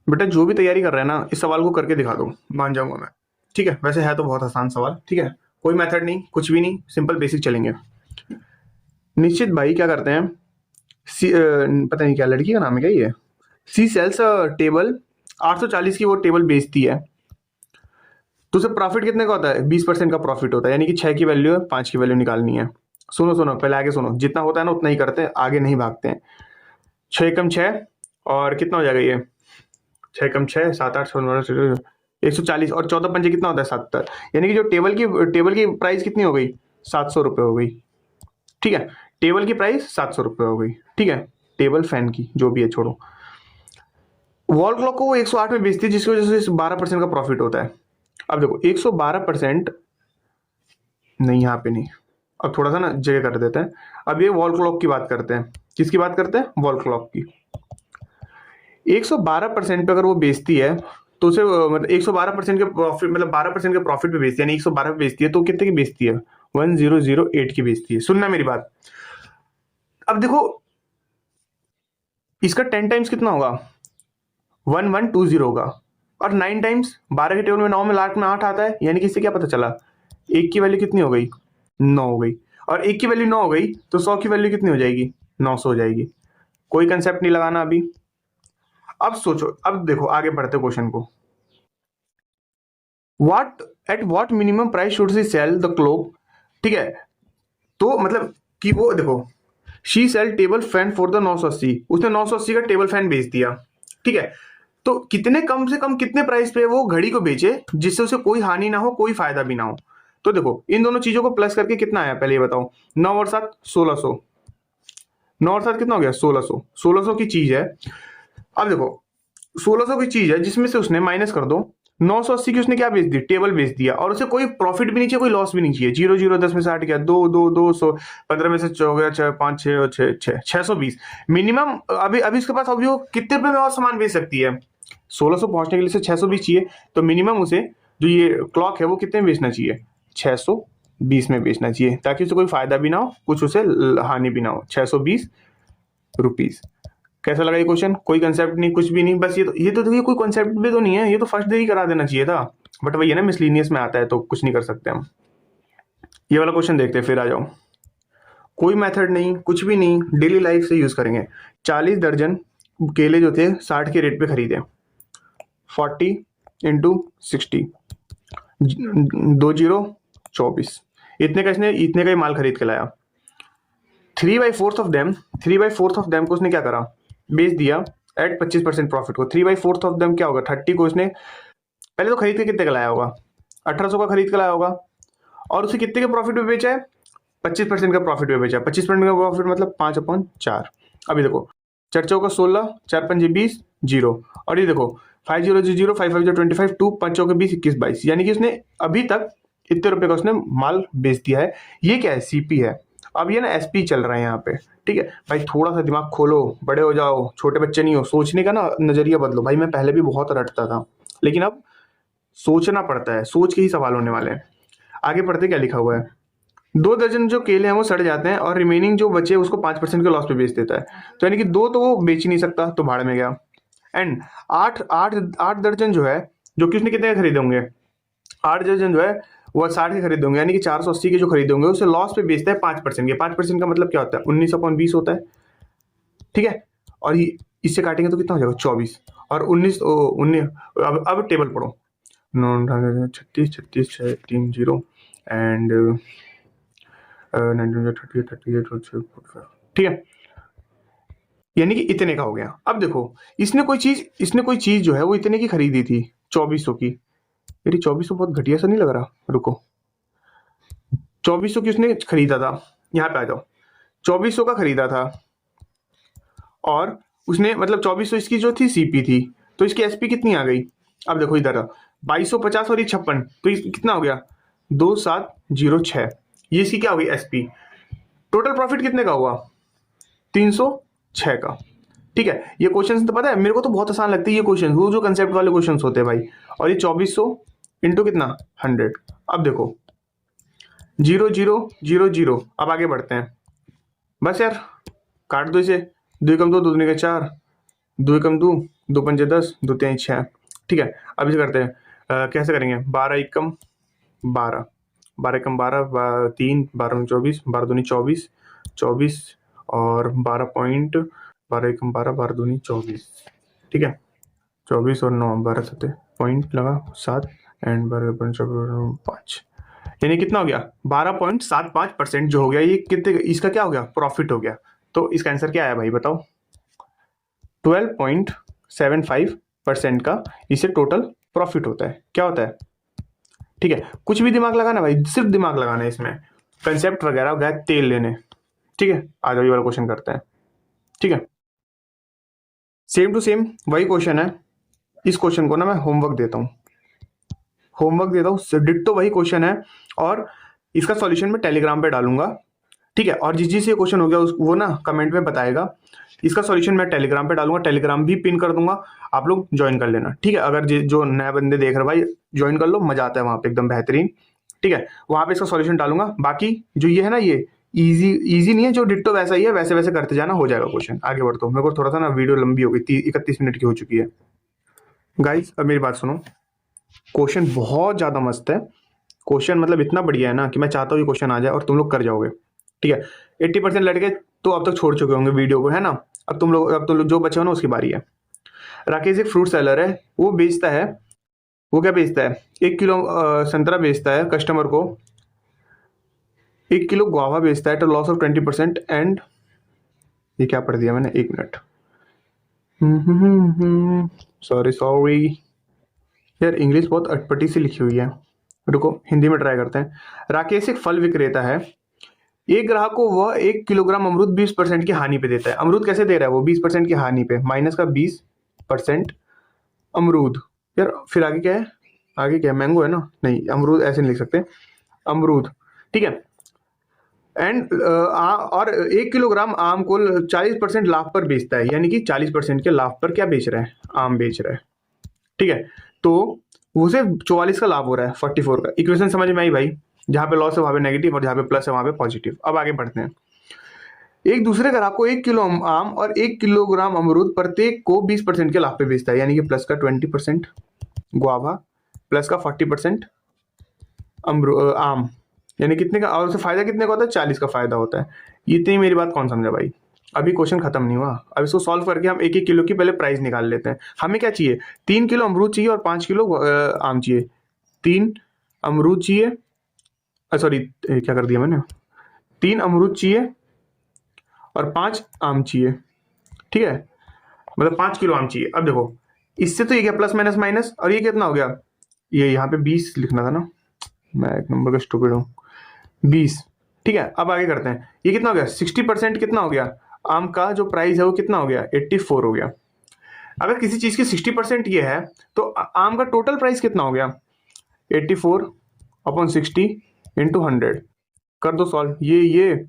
बेटा। जो भी तैयारी कर रहे हैं ना, इस सवाल को करके दिखा दो, मान जाऊंगा मैं, ठीक है। वैसे है तो बहुत आसान सवाल, ठीक है, कोई मेथड नहीं, कुछ भी नहीं, सिंपल बेसिक चलेंगे। निश्चित भाई क्या करते हैं, पता नहीं क्या लड़की का नाम है क्या ये, सी सेल्स टेबल 840 की वो टेबल बेचती है, तो उसे प्रॉफिट कितने का होता है, 20% का प्रॉफिट होता है, यानी कि 6 की वैल्यू है, 5 की वैल्यू निकालनी है। सुनो सुनो पहले आगे सुनो, जितना होता है ना उतना ही करते हैं, आगे नहीं भागते हैं। 6 कम 6 और कितना हो जाएगा ये, 6 कम 6 7 8 140 और 14 पंजे कितना होता है 70, यानी कि जो टेबल की प्राइस कितनी हो गई, 700 रुपये हो गई, ठीक है। टेबल की प्राइस 700 रुपये हो गई, ठीक है। टेबल फैन की जो भी है छोड़ो। वॉल क्लॉक को वो 108 में बेचती है, जिसकी वजह से 12% का प्रॉफिट होता है। अब देखो 112% नहीं, यहाँ पे नहीं, अब थोड़ा सा ना जगह कर देते हैं। अब ये वॉल क्लॉक की बात करते हैं, किसकी बात करते हैं, वॉल क्लॉक की। 112% पे अगर वो बेचती है तो उसे मतलब 112% के प्रॉफिट, मतलब 12% के प्रॉफिट पे बेचती है, यानी 112 पे बेचती है, तो कितने की बेचती है, 1008 की बेचती है। सुनना मेरी बात, अब देखो इसका 10 टाइम्स कितना होगा, 1120 होगा, और 9 टाइम्स 12 के टेबल में 9 में लाख में 8 आता है, यानी कि इससे क्या पता चला, एक की वैल्यू कितनी हो गई, 9 हो गई, और एक की वैल्यू 9 हो गई तो 100 की वैल्यू कितनी हो जाएगी, 900 हो जाएगी। कोई कंसेप्ट नहीं लगाना अभी। अब सोचो, अब देखो आगे बढ़ते क्वेश्चन को। At what minimum price should C sell the clock, ठीक है। तो मतलब कि वो देखो, she sell table fan for the 980, उसने 980 का टेबल फैन बेच दिया, ठीक है। तो कितने कम से कम कितने प्राइस पे वो घड़ी को बेचे जिससे उसे कोई हानि ना हो, कोई फायदा भी ना हो। तो देखो इन दोनों चीजों को प्लस करके कितना आया पहले ये बताओ, 9 और 7 1600, 9 और 7 कितना हो गया 1600, 1600 की चीज है। अब देखो 1600 की चीज है जिसमें से उसने माइनस कर दो 980 की, उसने क्या बेच दी, टेबल बेच दिया, और उसे कोई प्रॉफिट भी नहीं चाहिए, कोई लॉस भी नहीं चाहिए। 0 0 10 में से 8 गया, 2 2 200, 15 में से 4 हो गया, 6 5 6 6 620 मिनिमम। अभी अभी इसके पास अभी वो कितने रुपए में और सामान बेच सकती है, 1600 पहुंचने के लिए से 620 चाहिए, तो मिनिमम उसे जो ये क्लॉक है वो कितने में बेचना चाहिए, 620 में बेचना चाहिए, ताकि उसे कोई फायदा भी ना हो, कुछ उसे हानि भी ना हो। 620 रुपीज। कैसा लगा ये क्वेश्चन, कोई कंसेप्ट नहीं, कुछ भी नहीं, बस ये तो देखिए कोई कंसेप्ट भी तो नहीं है, ये तो फर्स्ट डे ही करा देना चाहिए था, बट वही है ना, मिसलीनियस में आता है तो कुछ नहीं कर सकते हम। ये वाला क्वेश्चन देखते हैं, फिर आ जाओ। कोई मेथड नहीं, कुछ भी नहीं, डेली लाइफ से यूज करेंगे। 40 दर्जन केले जो थे 60 के रेट पे खरीदे, 40 इंटू 60, 20 24, इतने का ही माल खरीद के लाया। 3/4 ऑफ देम को उसने क्या करा, बेच दिया एट 25% प्रॉफिट को। 3/4 ऑफ देम क्या होगा, 30 को उसने पहले तो खरीद के कितने का लाया होगा, 1800 का खरीद के लाया होगा, और उसे कितने के प्रॉफिट पे बेचा है, 25% का प्रॉफिट पे बेचा है। 25% का प्रॉफिट मतलब 5/4। अभी देखो चर्चा का 16, 4 पंजे 20 जीरो, और ये देखो 5 0 0 5 5 25, 2 5 के 20 21 22, यानी कि उसने अभी तक इतने रुपए का उसने माल बेच दिया है। ये क्या है, सीपी है। अब ये ना एसपी चल रहा है यहाँ पे, ठीक है भाई। थोड़ा सा दिमाग खोलो, बड़े हो जाओ, छोटे बच्चे नहीं हो, सोचने का ना नजरिया बदलो भाई। मैं पहले भी बहुत रटता था, लेकिन अब सोचना पड़ता है, सोच के ही सवाल होने वाले हैं। आगे पढ़ते क्या लिखा हुआ है, 2 दर्जन जो केले हैं वो सड़ जाते हैं, और रिमेनिंग जो बचे उसको 5% के लॉस पे बेच देता है। तो यानी कि 2 तो वो बेच ही नहीं सकता, तो भाड़ में गया। एंड 8 दर्जन जो है, जो कि उसने कितने के खरीदे होंगे, 8 दर्जन जो है वो 60 के खरीदे होंगे, यानी कि 480 के जो खरीदे होंगे उसे लॉस पे बेचता है 5% के। 5% का मतलब क्या होता है, 19/20 होता है, ठीक है। और इससे काटेंगे तो कितना हो जाएगा, 24 और 19 अब टेबल पढ़ो, 36 36 6 3 0 एंड 38, ठीक है, यानी कि इतने का हो गया। अब देखो इसने कोई चीज जो है वो इतने की खरीदी थी, 2400 की। मेरी 2400 बहुत घटिया सा नहीं लग रहा, रुको, 2400 की उसने खरीदा था, यहाँ पे आ जाओ, 2400 का खरीदा था, और उसने मतलब 2400 इसकी जो थी सीपी थी, तो इसकी एसपी कितनी आ गई। अब देखो इधर 2250 और ये 56, तो कितना हो गया 2706, ये इसकी क्या हो गई एसपी। टोटल प्रॉफिट कितने का हुआ, 306 का, ठीक है। ये क्वेश्चन तो पता है मेरे को तो बहुत आसान लगते हैं ये क्वेश्चन, वो जो कंसेप्ट वाले क्वेश्चन होते हैं भाई। और ये 2400 इंटू कितना 100। अब देखो 0 0 0 0। अब आगे बढ़ते हैं, बस यार काट दो इसे, 2 कम 2 2 दूनी का 4, 2 कम 2 2 पंजे 10 2 3 6। ठीक है, अब इसे करते हैं कैसे करेंगे, 12 एकम 12, 12 एकम 12 3 12 24, 12 दूनी 24 24 और 12 पॉइंट 12 एकम 12 12 दूनी 24। ठीक है, 24 और 9 12 7 पॉइंट लगा 7 एंड 12 5, यानी कितना हो गया 12.75% जो हो गया, ये कितने इसका क्या हो गया, प्रॉफिट हो गया। तो इसका आंसर क्या आया भाई बताओ, 12.75% का इसे टोटल प्रॉफिट होता है। क्या होता है, ठीक है, कुछ भी दिमाग लगाना भाई, सिर्फ दिमाग लगाना है इसमें, कंसेप्ट वगैरह गए तेल लेने। ठीक है, आ जाओ ये वाला क्वेश्चन करते हैं। ठीक है, सेम टू सेम वही क्वेश्चन है, इस क्वेश्चन को ना मैं होमवर्क देता हूँ, डिट्टो वही क्वेश्चन है, और इसका सॉल्यूशन मैं टेलीग्राम पे डालूंगा। ठीक है, और जिस ये क्वेश्चन हो गया वो ना कमेंट में बताएगा, इसका सॉल्यूशन मैं टेलीग्राम पे डालूंगा, टेलीग्राम भी पिन कर दूंगा, आप लोग ज्वाइन कर लेना। ठीक है, अगर जो नए बंदे देख रहे भाई ज्वाइन कर लो, मजा आता है वहां पे एकदम बेहतरीन। ठीक है, वहां पे इसका सॉल्यूशन डालूंगा, बाकी जो ये है ना ये इजी नहीं है, जो डिट्टो वैसा ही है, वैसे वैसे करते जाना, हो जाएगा क्वेश्चन। आगे बढ़ता हूँ, मेरे को थोड़ा सा ना वीडियो लंबी हो गई, 31 मिनट की हो चुकी है। गाइस अब मेरी बात सुनो, क्वेश्चन बहुत ज्यादा मस्त है, क्वेश्चन मतलब इतना बढ़िया है ना कि मैं चाहता हूँ ये क्वेश्चन आ जाए और तुम लोग कर जाओगे। ठीक है, 80% लड़के तो अब तक छोड़ चुके होंगे वीडियो को, है ना, अब तुम लोग जो बचे हो ना उसकी बारी है। राकेश एक फ्रूट सेलर है, वो बेचता है, वो क्या बेचता है, 1 किलो संतरा बेचता है कस्टमर को, 1 किलो गुआवा बेचता है, तो लॉस ऑफ 20%। एंड ये क्या पढ़ दिया मैंने, 1 मिनट, सॉरी यार, इंग्लिश बहुत अटपटी सी लिखी हुई है, रुको हिंदी में ट्राई करते हैं। राकेश एक फल विक्रेता है, एक ग्राहक को वह 1 किलोग्राम अमरूद 20% की हानि पे देता है। अमरूद कैसे दे रहा है वो, 20% की हानि पे, माइनस का 20% अमरूद। यार फिर आगे क्या है, आगे क्या है, मैंगो है ना, नहीं अमरूद ऐसे नहीं लिख सकते, अमरूद। ठीक है, एंड और 1 किलोग्राम आम को 40% लाभ पर बेचता है, यानी कि 40% के लाभ पर क्या बेच रहा है, आम बेच रहा है। ठीक है, तो उसे 44 का लाभ हो रहा है, 44 का। इक्वेशन समझ में आई भाई, जहां पे लॉस है वहां पे नेगेटिव, और जहां पे प्लस है वहां पे पॉजिटिव। अब आगे बढ़ते हैं, एक दूसरे ग्राहक को 1 किलो आम और 1 किलोग्राम अमरूद प्रत्येक को 20% के लाभ पे बेचता है, यानी कि प्लस का 20% गुआवा, प्लस का 40% आम, यानी कितने का, और उससे फायदा कितने का होता है, 40 का फायदा होता है। इतनी मेरी बात कौन समझा भाई, अभी क्वेश्चन खत्म नहीं हुआ, अब इसको सॉल्व करके हम 1 1 किलो की पहले प्राइस निकाल लेते हैं। हमें क्या चाहिए, 3 किलो अमरूद चाहिए और 5 किलो आम चाहिए। 3 अमरूद चाहिए, सॉरी क्या कर दिया मैंने, 3 अमरूद चाहिए और 5 आम चाहिए। ठीक है, मतलब 5 किलो आम चाहिए। अब देखो इससे तो ये क्या प्लस माइनस माइनस, और ये कितना हो गया, ये यहाँ पे 20 लिखना था ना, मैं एक नंबर का स्टूपिड हूँ, 20। ठीक है, अब आगे करते हैं, ये कितना हो गया, 60% कितना हो गया, आम का जो प्राइस है वो कितना हो गया, 84 हो गया। अगर किसी चीज की 60% ये है तो आम का टोटल प्राइस कितना हो गया, 84/60 इंटू 100, कर दो सॉल्व। ये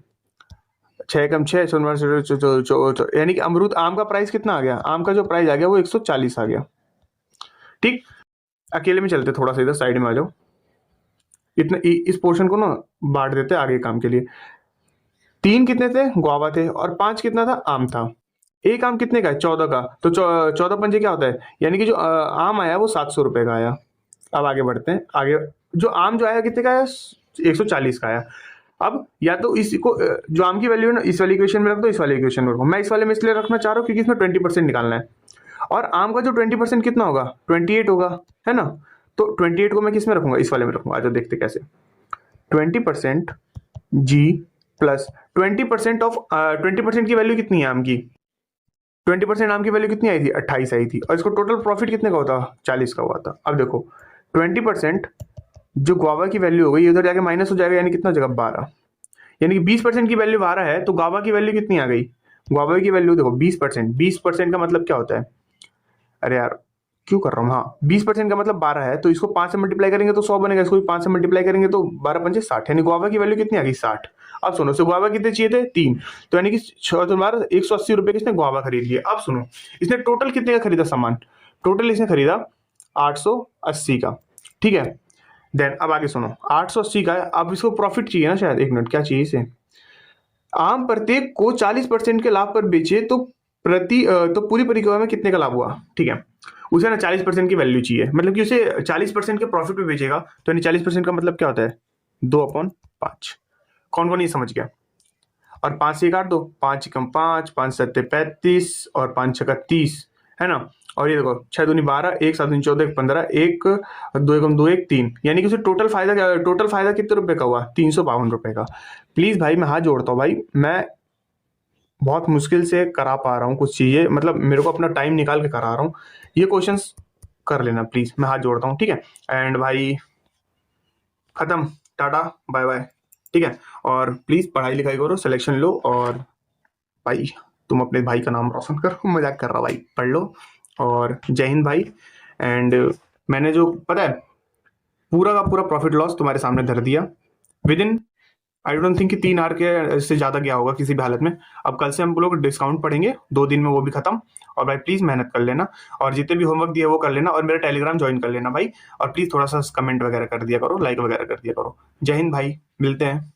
6 कम 6 यानी कि अमरूद आम का प्राइस कितना आ गया, आम का जो प्राइस आ गया वो 140 आ गया। ठीक, अकेले में चलते, थोड़ा सा इधर साइड में आ जाओ, इतना इस पोर्शन को ना बांट देते आगे काम के लिए। 3 कितने थे, गुआवा थे, और 5 कितना था, आम था। एक आम कितने का है, 14 का, तो 14 पंजे क्या होता है, यानी कि जो आम आया वो 700 रुपए का आया। अब आगे बढ़ते हैं, आगे जो आम जो आया कितने का आया, 140 का आया। अब या तो इसको जो आम की वैल्यू है ना इस वाली इक्वेशन में रख दो, इस वाली इक्वेशन में रखो, मैं इस वाले में इसलिए रखना चाह रहा हूँ क्योंकि इसमें 20% निकालना है, और आम का जो 20% कितना होगा, 28 होगा, है ना। तो 28 को मैं किस में रखूंगा, इस वाले में रखूंगा। आज देखते कैसे, 20% जी प्लस 20% ऑफ 20% की वैल्यू कितनी है आम की, 20% आम की वैल्यू कितनी आई थी, 28 आई थी, और इसको टोटल प्रॉफिट कितने का होता, 40 का हुआ था। अब देखो 20% जो गुआवा की वैल्यू हो गई, उधर जाके माइनस हो जाएगा, यानी कितना हो जाएगा, 12, यानी कि 20% की वैल्यू 12 है, तो गुआवा की वैल्यू कितनी आ गई, गुआवा की वैल्यू देखो 20%, 20% का मतलब क्या होता है, अरे यार क्यों कर रहा हूँ, हाँ 20% का मतलब 12 है, तो इसको 5 से मल्टीप्लाई करेंगे तो 100 बनेगा, इसको भी 5 से मल्टीप्लाई करेंगे तो 12 पंजे 60, यानी गुआवा की वैल्यू कितनी आ गई, 60। अब सुनो, से गुआवा कितने चाहिए थे, 3, तो यानी कि तुम्हारा 180 रुपए किसने गुआवा खरीद लिया। अब सुनो, इसने टोटल कितने का खरीदा सामान, टोटल इसने खरीदा 880 का। ठीक है, देन अब आगे सुनो, 880 का है। अब इसको प्रॉफिट चाहिए ना शायद, एक मिनट, क्या चाहिए इसे, आम प्रत्येक को 40% के लाभ पर बेचे तो तो पूरी परिक्रमा में कितने का लाभ हुआ, ठीक है। उसे ना 40% की वैल्यू चाहिए, मतलब कि उसे 40% के प्रॉफिट पे बेचेगा, तो यानी 40% का मतलब क्या होता है, 2/5। कौन कौन ये समझ गया। और 5 से काट दो, 5 कम 5, 5 सत्ते 35 और 5 छक्का 30, है ना। और ये देखो 6 दूनी 12, 1 7 दूनी 14, 1 15, 1 2 एकम 2 1 3, यानी कि उसे टोटल फायदा कितने रुपए का हुआ, 352 रुपए का। प्लीज भाई मैं हाथ जोड़ता हूँ भाई, मैं बहुत मुश्किल से करा पा रहा हूँ कुछ चीजें, मतलब मेरे को अपना टाइम निकाल के करा रहा हूँ, ये क्वेश्चंस कर लेना प्लीज, मैं हाथ जोड़ता हूँ, ठीक है। एंड भाई खत्म, टाटा बाय बाय, ठीक है। और प्लीज पढ़ाई लिखाई करो, सिलेक्शन लो, और भाई तुम अपने भाई का नाम रोशन करो, मजाक कर रहा भाई, पढ़ लो। और जय हिंद भाई। एंड मैंने जो पता है पूरा का पूरा प्रॉफिट लॉस तुम्हारे सामने धर दिया with in, I don't think कि 3 आवर के से ज्यादा गया होगा किसी भी हालत में। अब कल से हम लोग डिस्काउंट पढ़ेंगे 2 दिन में, वो भी खत्म। और भाई प्लीज मेहनत कर लेना, और जितने भी होमवर्क दिया वो कर लेना, और मेरा टेलीग्राम ज्वाइन कर लेना भाई। और प्लीज थोड़ा सा कमेंट वगैरह कर दिया करो, लाइक वगैरह कर दिया करो। जय हिंद भाई, मिलते हैं।